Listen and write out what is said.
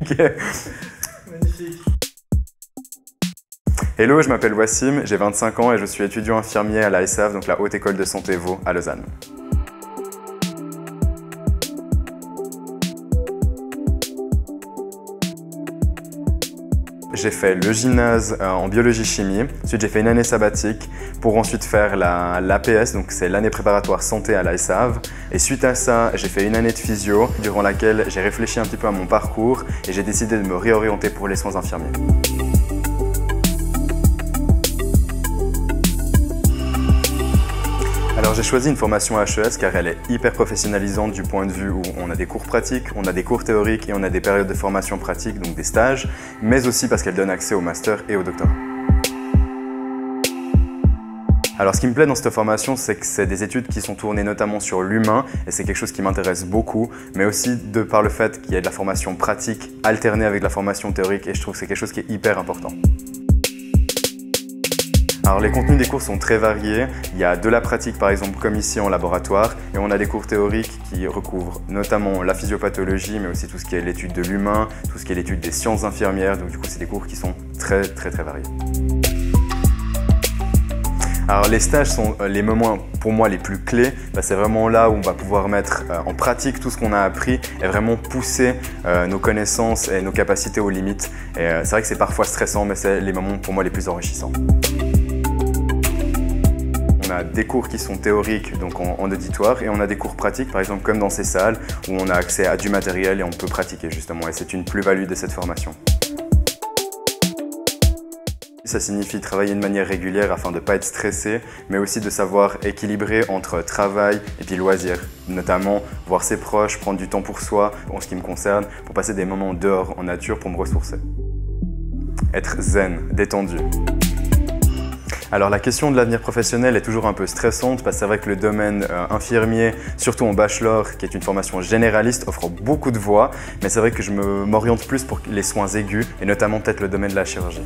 Magnifique. Hello, je m'appelle Wassim, j'ai 25 ans et je suis étudiant infirmier à l'AESAV, donc la Haute École de Santé Vaud à Lausanne. J'ai fait le gymnase en biologie-chimie, ensuite j'ai fait une année sabbatique pour ensuite faire l'APS, donc c'est l'année préparatoire santé à l'AESAV. Et suite à ça, j'ai fait une année de physio durant laquelle j'ai réfléchi un petit peu à mon parcours et j'ai décidé de me réorienter pour les soins infirmiers. Alors j'ai choisi une formation HES car elle est hyper professionnalisante du point de vue où on a des cours pratiques, on a des cours théoriques et on a des périodes de formation pratique, donc des stages, mais aussi parce qu'elle donne accès au master et au doctorat. Alors ce qui me plaît dans cette formation, c'est que c'est des études qui sont tournées notamment sur l'humain et c'est quelque chose qui m'intéresse beaucoup, mais aussi de par le fait qu'il y a de la formation pratique alternée avec de la formation théorique et je trouve que c'est quelque chose qui est hyper important. Alors les contenus des cours sont très variés, il y a de la pratique par exemple comme ici en laboratoire et on a des cours théoriques qui recouvrent notamment la physiopathologie mais aussi tout ce qui est l'étude de l'humain, tout ce qui est l'étude des sciences infirmières, donc du coup c'est des cours qui sont très variés. Alors les stages sont les moments pour moi les plus clés, c'est vraiment là où on va pouvoir mettre en pratique tout ce qu'on a appris et vraiment pousser nos connaissances et nos capacités aux limites. Et c'est vrai que c'est parfois stressant mais c'est les moments pour moi les plus enrichissants. On a des cours qui sont théoriques, donc en auditoire, et on a des cours pratiques, par exemple comme dans ces salles, où on a accès à du matériel et on peut pratiquer justement, et c'est une plus-value de cette formation. Ça signifie travailler de manière régulière afin de ne pas être stressé, mais aussi de savoir équilibrer entre travail et puis loisirs, notamment voir ses proches, prendre du temps pour soi, en ce qui me concerne, pour passer des moments dehors en nature pour me ressourcer. Être zen, détendu. Alors la question de l'avenir professionnel est toujours un peu stressante parce que c'est vrai que le domaine infirmier, surtout en bachelor, qui est une formation généraliste, offre beaucoup de voies, mais c'est vrai que je m'oriente plus pour les soins aigus et notamment peut-être le domaine de la chirurgie.